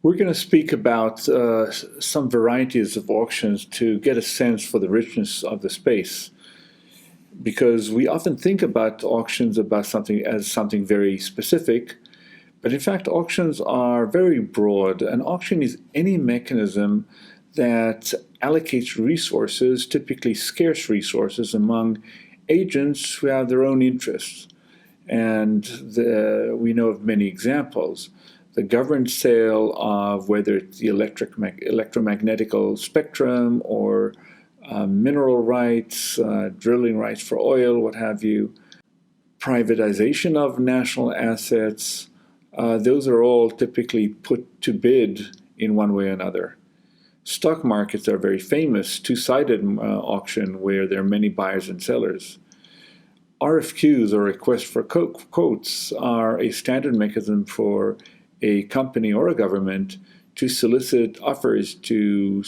We're going to speak about some varieties of auctions to get a sense for the richness of the space, because we often think about auctions about something as something very specific, but in fact auctions are very broad. An auction is any mechanism that allocates resources, typically scarce resources, among agents who have their own interests. And we know of many examples. The governed sale of whether it's the electromagnetical spectrum or mineral rights, drilling rights for oil, what have you, privatization of national assets, those are all typically put to bid in one way or another. Stock markets are very famous, two-sided auction where there are many buyers and sellers. RFQs, or requests for quotes, are a standard mechanism for a company or a government to solicit offers to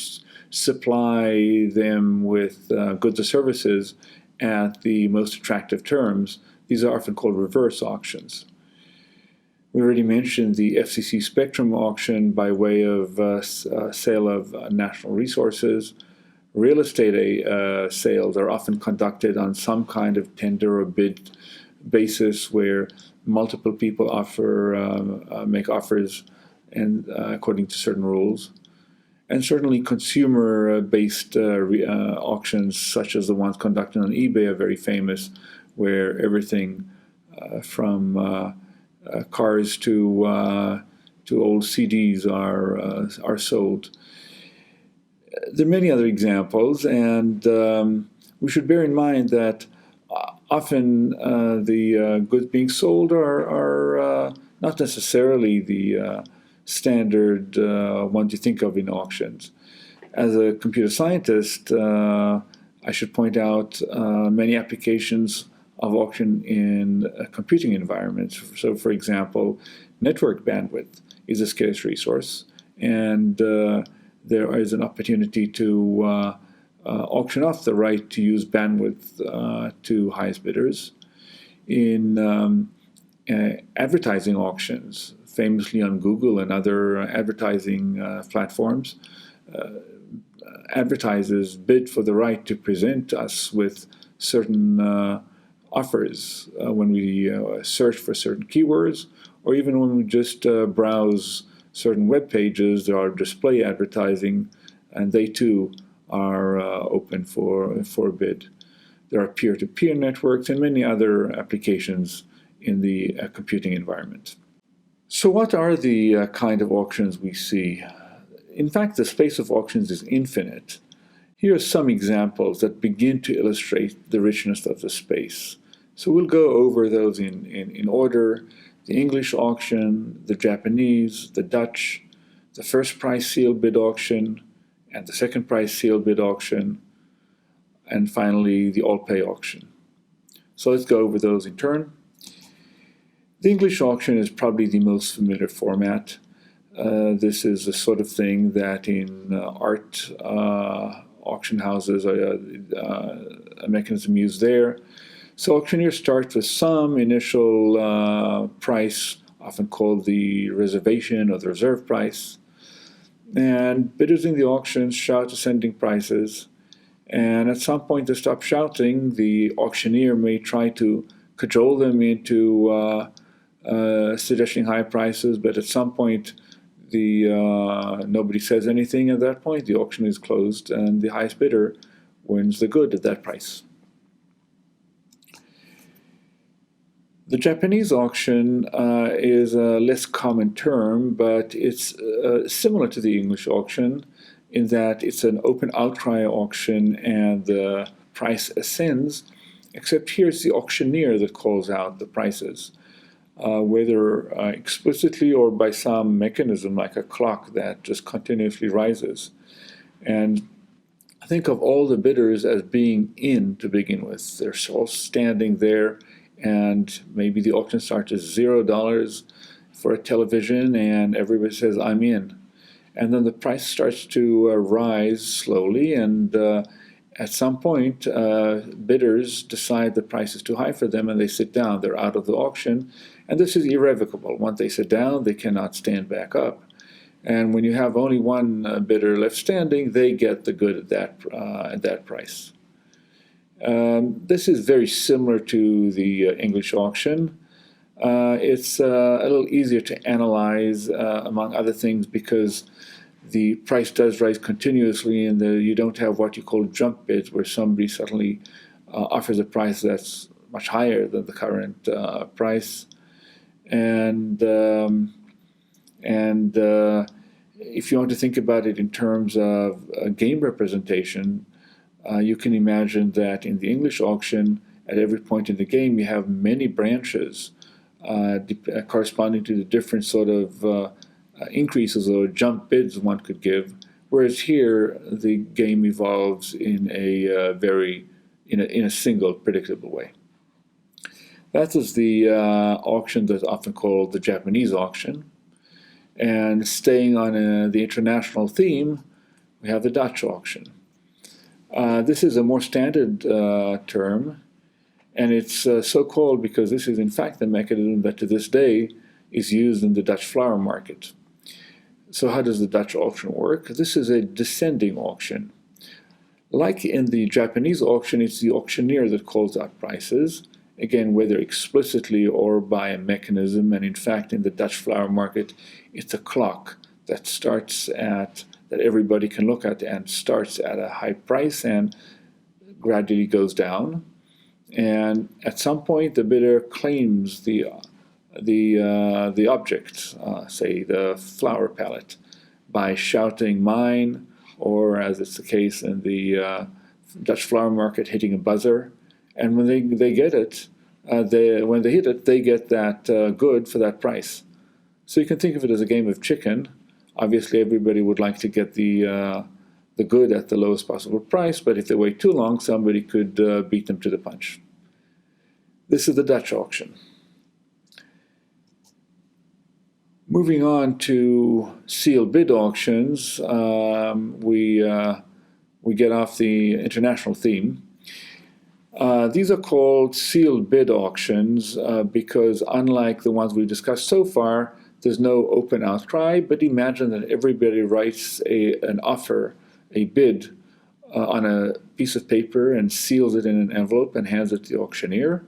supply them with goods or services at the most attractive terms. These are often called reverse auctions. We already mentioned the FCC spectrum auction by way of sale of national resources. Real estate sales are often conducted on some kind of tender or bid basis where multiple people make offers and according to certain rules. And certainly consumer-based auctions, such as the ones conducted on eBay, are very famous, where everything from cars to old CDs are sold. There are many other examples, and we should bear in mind that often the goods being sold are not necessarily the standard ones you think of in auctions. As a computer scientist, I should point out many applications of auction in computing environments. So, for example, network bandwidth is a scarce resource, and there is an opportunity to auction off the right to use bandwidth to highest bidders. In advertising auctions, famously on Google and other advertising platforms, advertisers bid for the right to present us with certain offers when we search for certain keywords, or even when we just browse certain web pages. There are display advertising, and they too are open for bid. There are peer-to-peer networks and many other applications in the computing environment. So what are the kind of auctions we see? In fact, the space of auctions is infinite. Here are some examples that begin to illustrate the richness of the space. So we'll go over those in order. The English auction, the Japanese, the Dutch, the first price sealed bid auction, and the second price sealed bid auction, and finally the all-pay auction. So let's go over those in turn. The English auction is probably the most familiar format. This is the sort of thing that in art auction houses, a mechanism used there. So auctioneer starts with some initial price, often called the reservation or the reserve price. And bidders in the auction shout ascending prices. And at some point they stop shouting. The auctioneer may try to cajole them into suggesting high prices, but at some point nobody says anything. At that point, the auction is closed, and the highest bidder wins the good at that price. The Japanese auction is a less common term, but it's similar to the English auction in that it's an open outcry auction and the price ascends, except here it's the auctioneer that calls out the prices, whether explicitly or by some mechanism like a clock that just continuously rises. And think of all the bidders as being in to begin with. They're all standing there, and maybe the auction starts at $0 for a television, and everybody says, I'm in. And then the price starts to rise slowly, and at some point, bidders decide the price is too high for them, and they sit down. They're out of the auction, and this is irrevocable. Once they sit down, they cannot stand back up. And when you have only one bidder left standing, they get the good at that price. This is very similar to the English auction. It's a little easier to analyze, among other things, because the price does rise continuously, and you don't have what you call jump bids, where somebody suddenly offers a price that's much higher than the current price. And if you want to think about it in terms of game representation, you can imagine that in the English auction, at every point in the game, you have many branches corresponding to the different sort of increases or jump bids one could give, whereas here the game evolves in a single predictable way. That is the auction that's often called the Japanese auction. And staying on the international theme, we have the Dutch auction. This is a more standard term, and it's so called because this is in fact the mechanism that to this day is used in the Dutch flower market. So how does the Dutch auction work? This is a descending auction. Like in the Japanese auction, it's the auctioneer that calls out prices, again, whether explicitly or by a mechanism. And in fact, in the Dutch flower market, it's a clock that that everybody can look at and starts at a high price and gradually goes down. And at some point, the bidder claims the object, say the flower palette, by shouting "mine," or as it's the case in the Dutch flower market, hitting a buzzer. And when they get it, when they hit it, they get that good for that price. So you can think of it as a game of chicken. Obviously, everybody would like to get the good at the lowest possible price, but if they wait too long, somebody could beat them to the punch. This is the Dutch auction. Moving on to sealed bid auctions, we get off the international theme. These are called sealed bid auctions because unlike the ones we've discussed so far, there's no open outcry, but imagine that everybody writes an offer, a bid, on a piece of paper and seals it in an envelope and hands it to the auctioneer.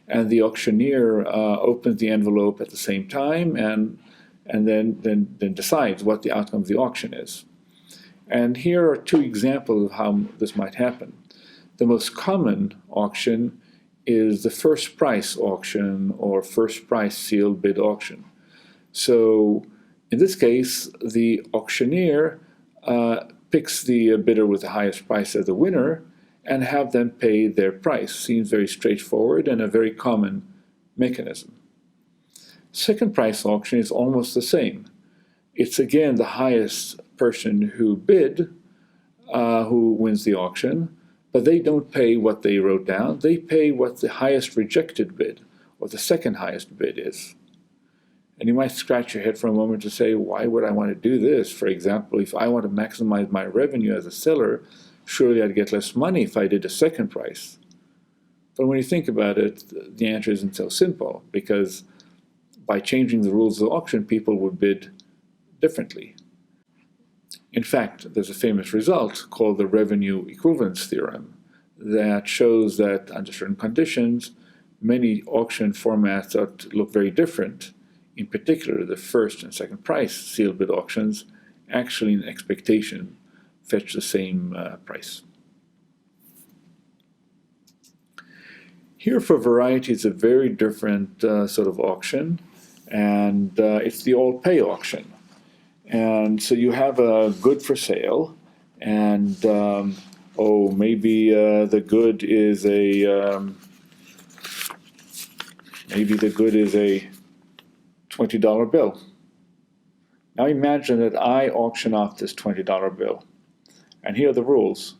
And the auctioneer opens the envelope at the same time and then decides what the outcome of the auction is. And here are two examples of how this might happen. The most common auction is the first price auction or first price sealed bid auction. So in this case, the auctioneer picks the bidder with the highest price as the winner and have them pay their price. Seems very straightforward and a very common mechanism. Second price auction is almost the same. It's again the highest person who bid who wins the auction, but they don't pay what they wrote down. They pay what the highest rejected bid or the second highest bid is. And you might scratch your head for a moment to say, why would I want to do this? For example, if I want to maximize my revenue as a seller, surely I'd get less money if I did a second price. But when you think about it, the answer isn't so simple, because by changing the rules of the auction, people would bid differently. In fact, there's a famous result called the revenue equivalence theorem that shows that under certain conditions, many auction formats look very different. In particular, the first and second price sealed bid auctions actually in expectation fetch the same price. Here for variety is a very different sort of auction, and it's the all pay auction. And so you have a good for sale, and maybe the good is a $20 bill. Now imagine that I auction off this $20 bill, and here are the rules.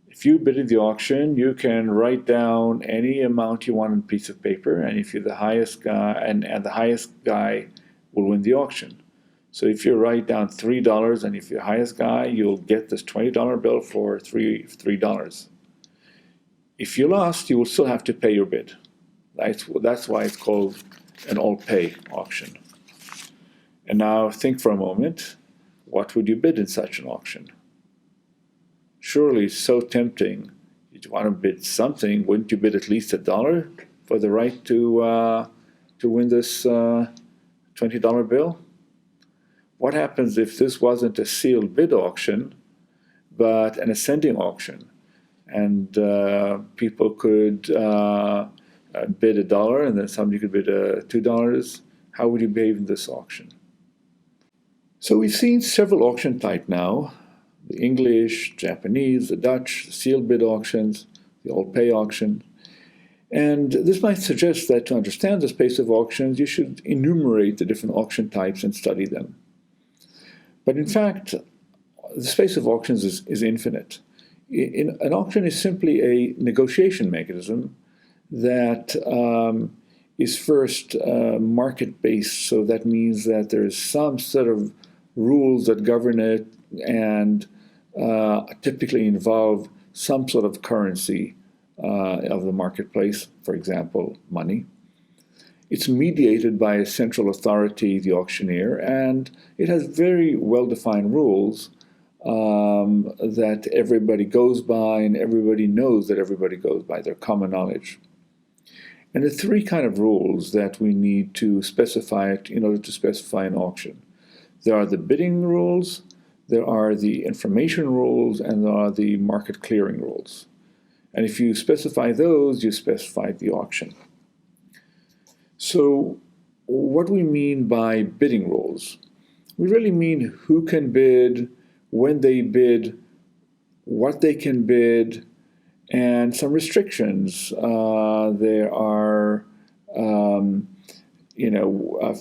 If you bid in the auction, you can write down any amount you want on a piece of paper, and if you're the highest guy, and the highest guy will win the auction. So if you write down $3, and if you're the highest guy, you'll get this $20 bill for $3. If you lost, you will still have to pay your bid. That's why it's called an all-pay auction. And now think for a moment, what would you bid in such an auction? Surely it's so tempting. You'd want to bid something. Wouldn't you bid at least $1 for the right to win this $20 bill? What happens if this wasn't a sealed bid auction, but an ascending auction? And people could bid $1, and then somebody could bid $2. How would you behave in this auction? So we've seen several auction types now: the English, Japanese, the Dutch, the sealed bid auctions, the all-pay auction. And this might suggest that to understand the space of auctions, you should enumerate the different auction types and study them. But in fact, the space of auctions is infinite. An auction is simply a negotiation mechanism that is first market-based, so that means that there's some sort of rules that govern it and typically involve some sort of currency of the marketplace, for example, money. It's mediated by a central authority, the auctioneer, and it has very well-defined rules that everybody goes by, and everybody knows that everybody goes by. They're common knowledge. And there are three kind of rules that we need to specify in order to specify an auction. There are the bidding rules, there are the information rules, and there are the market clearing rules. And if you specify those, you specify the auction. So what we mean by bidding rules? We really mean who can bid, when they bid, what they can bid, and some restrictions. There are,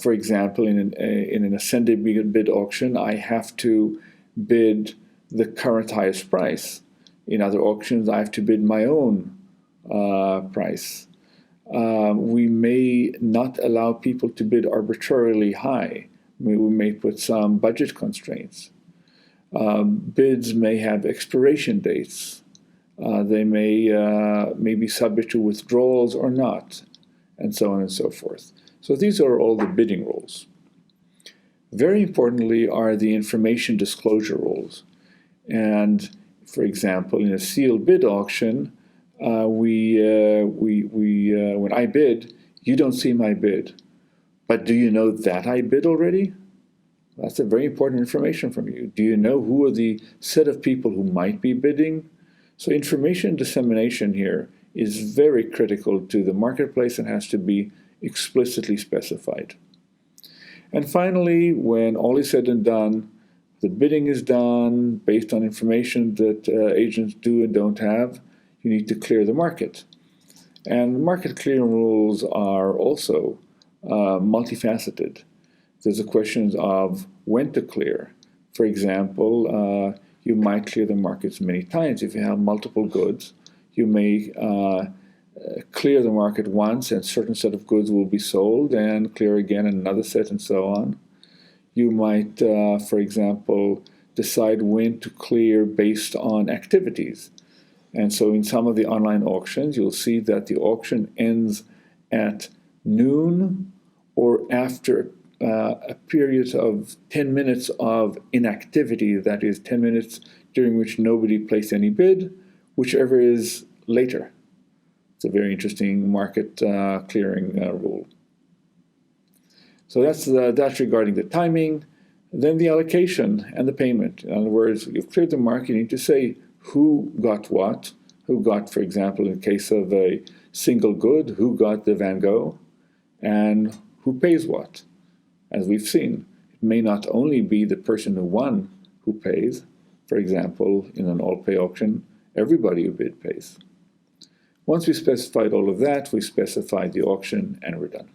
for example, in an ascending bid auction, I have to bid the current highest price. In other auctions, I have to bid my own price. We may not allow people to bid arbitrarily high. We may put some budget constraints. Bids may have expiration dates. They may be subject to withdrawals or not, and so on and so forth. So these are all the bidding rules. Very importantly are the information disclosure rules. And for example, in a sealed bid auction, when I bid, you don't see my bid. But do you know that I bid already? That's a very important information from you. Do you know who are the set of people who might be bidding? So information dissemination here is very critical to the marketplace and has to be explicitly specified. And finally, when all is said and done, the bidding is done based on information that agents do and don't have. You need to clear the market. And the market clearing rules are also multifaceted. There's the questions of when to clear. For example, you might clear the markets many times. If you have multiple goods, you may clear the market once, and a certain set of goods will be sold, and clear again another set, and so on. You might, for example, decide when to clear based on activities. And so in some of the online auctions, you'll see that the auction ends at noon or after a period of 10 minutes of inactivity, that is 10 minutes during which nobody placed any bid, whichever is later. It's a very interesting market clearing rule. So that's regarding the timing. Then the allocation and the payment. In other words, you've cleared the market, you need to say who got what, who got, for example, in the case of a single good, who got the Van Gogh, and who pays what. As we've seen, it may not only be the person who won who pays. For example, in an all-pay auction, everybody who bid pays. Once we specified all of that, we specified the auction, and we're done.